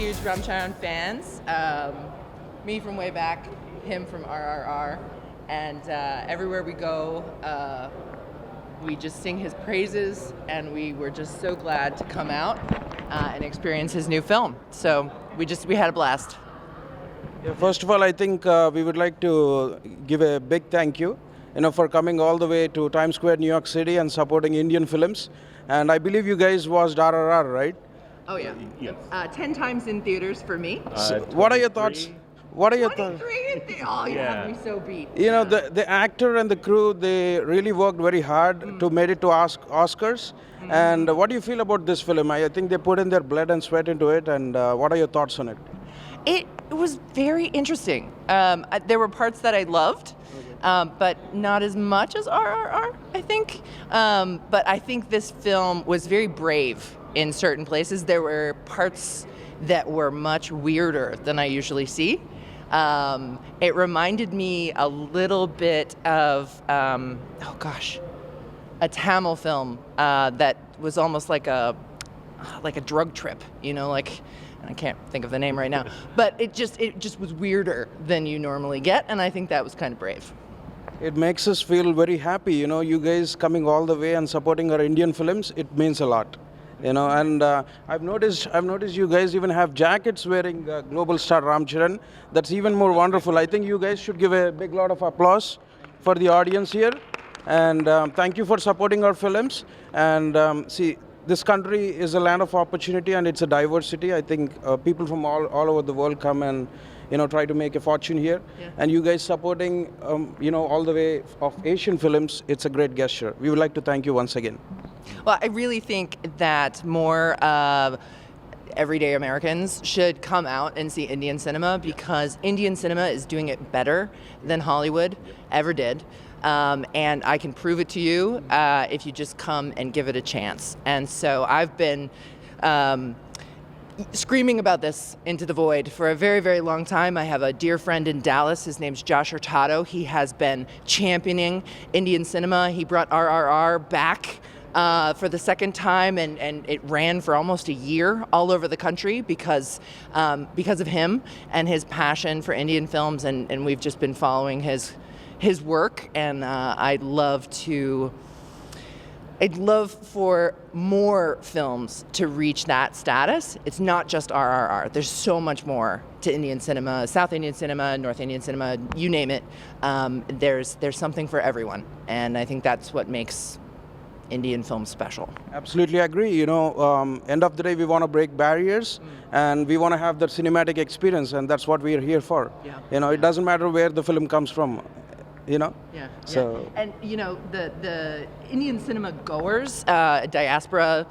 huge Ram Charan fans. Me from way back, him from RRR, and everywhere we go, we just sing his praises, and we were just so glad to come out and experience his new film. So we had a blast. Yeah, first of all, I think we would like to give a big thank you, for coming all the way to Times Square, New York City, and supporting Indian films. And I believe you guys watched RRR, right? Oh yeah. Yes. 10 times in theaters for me. So what are your thoughts? What are your thoughts? 23 in theaters. Oh, you have me so beat. The actor and the crew, they really worked very hard to make it to Oscars. And what do you feel about this film? I think they put in their blood and sweat into it. And what are your thoughts on it? It was very interesting. There were parts that I loved, but not as much as RRR, I think. But I think this film was very brave in certain places. There were parts that were much weirder than I usually see. It reminded me a little bit of, a Tamil film that was almost like a drug trip, I can't think of the name right now, but it just was weirder than you normally get, and I think that was kind of brave. It makes us feel very happy, you guys coming all the way and supporting our Indian films. It means a lot, and I've noticed you guys even have jackets wearing global star Ram Charan. That's even more wonderful. I think you guys should give a big lot of applause for the audience here, and thank you for supporting our films. And see, this country is a land of opportunity, and it's a diversity. I think people from all over the world come and try to make a fortune here. Yeah. And you guys supporting all the way of Asian films, it's a great gesture. We would like to thank you once again. Well, I really think that more everyday Americans should come out and see Indian cinema, because Indian cinema is doing it better than Hollywood ever did. And I can prove it to you if you just come and give it a chance. And so I've been screaming about this into the void for a very, very long time. I have a dear friend in Dallas. His name's Josh Hurtado. He has been championing Indian cinema. He brought RRR back for the second time, and it ran for almost a year all over the country because of him and his passion for Indian films. And we've just been following his work, and I'd love for more films to reach that status. It's not just RRR. There's so much more to Indian cinema, South Indian cinema, North Indian cinema, you name it. There's something for everyone, and I think that's what makes Indian film special. Absolutely agree. End of the day, we want to break barriers, and we want to have that cinematic experience, and that's what we are here for. Yeah. It doesn't matter where the film comes from. So. And the Indian cinema goers, diaspora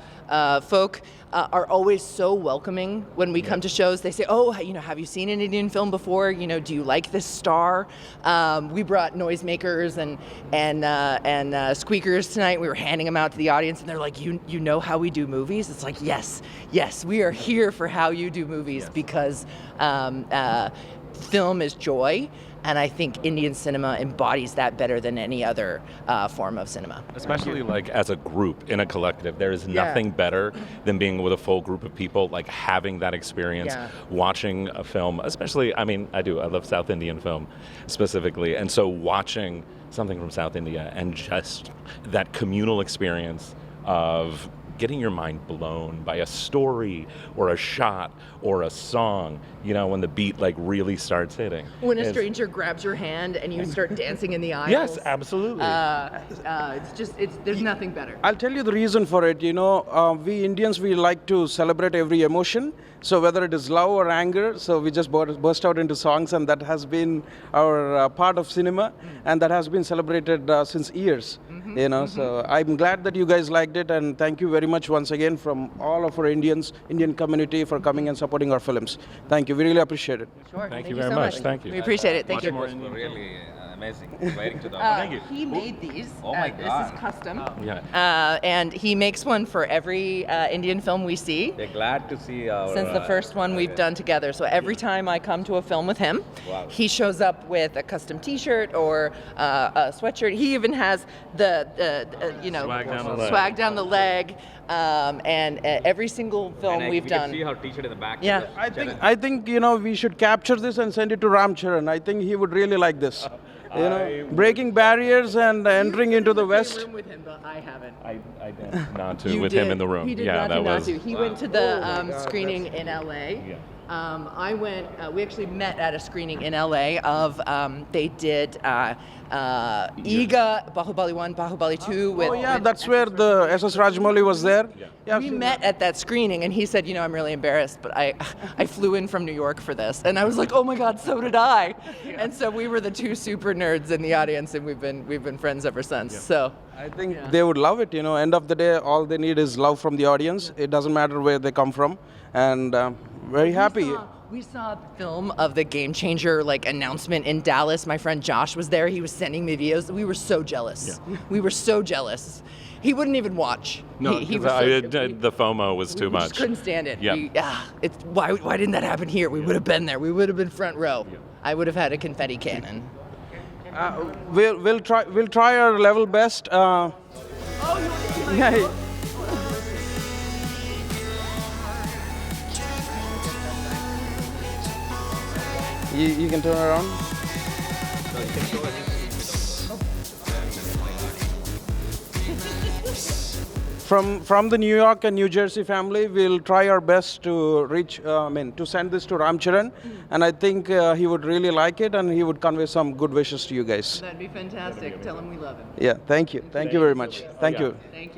folk, are always so welcoming when we come to shows. They say, "Oh, have you seen an Indian film before? Do you like this star?" We brought noisemakers and squeakers tonight. We were handing them out to the audience, and they're like, "You know how we do movies?" It's like, yes, we are here for how you do movies, because film is joy. And I think Indian cinema embodies that better than any other form of cinema. Especially as a group, in a collective. There is nothing better than being with a full group of people, having that experience, watching a film, especially, I love South Indian film specifically. And so watching something from South India and just that communal experience of getting your mind blown by a story or a shot or a song, when the beat really starts hitting. When a stranger grabs your hand and you start dancing in the aisles. Yes, absolutely. There's nothing better. I'll tell you the reason for it. We Indians, we like to celebrate every emotion. So whether it is love or anger, so we just burst out into songs, and that has been our part of cinema, and that has been celebrated since years. So I'm glad that you guys liked it, and thank you very much once again from all of our Indian community for coming and supporting our films. Thank you. We really appreciate it. Sure. Thank you very much. Thank you. We appreciate it. Thank you. Really amazing. Inviting to the Thank you. He made these. Oh my This God. is custom. Yeah. And he makes one for every Indian film we see. They're glad to see our. Since the first one we've done together. So every time I come to a film with him, Wow. he shows up with a custom T-shirt or a sweatshirt. He even has the swag down the leg. And every single film And we've we done. can see her T-shirt in the back. Yeah. I think we should capture this and send it to Ram Charan. I think he would really like this. Breaking barriers and entering into the West. Room with him, but I haven't. I did not to You with did. him in the room. He did yeah, not that was. to. He went to the screening in LA. Yeah. I went. We actually met at a screening in LA of. They did Iga Bahubali 1, Bahubali 2. With, Oh yeah, with that's where the SS Rajamouli was there. Yeah. we met at that screening, and he said, I'm really embarrassed, but I flew in from New York for this, and I was like, oh my God, so did I. And so we were the two super nerds in the audience, and we've been friends ever since. So I think they would love it. End of the day, all they need is love from the audience. It doesn't matter where they come from, and very happy. We saw the film of the Gamechanger announcement in Dallas. My friend Josh was there. He was sending me videos. We were so jealous. Yeah. We were so jealous. He wouldn't even watch. No, he 'cause was the FOMO was too we much. just couldn't stand it. Yeah. Why didn't that happen here? We would have been there. We would have been front row. I would have had a confetti cannon. We'll try our level best. Yeah. You can turn around. From the New York and New Jersey family, we'll try our best to to send this to Ram Charan, and I think he would really like it, and he would convey some good wishes to you guys. That'd be fantastic. Tell him we love him. Yeah, thank you very much. Thank you. Thank you.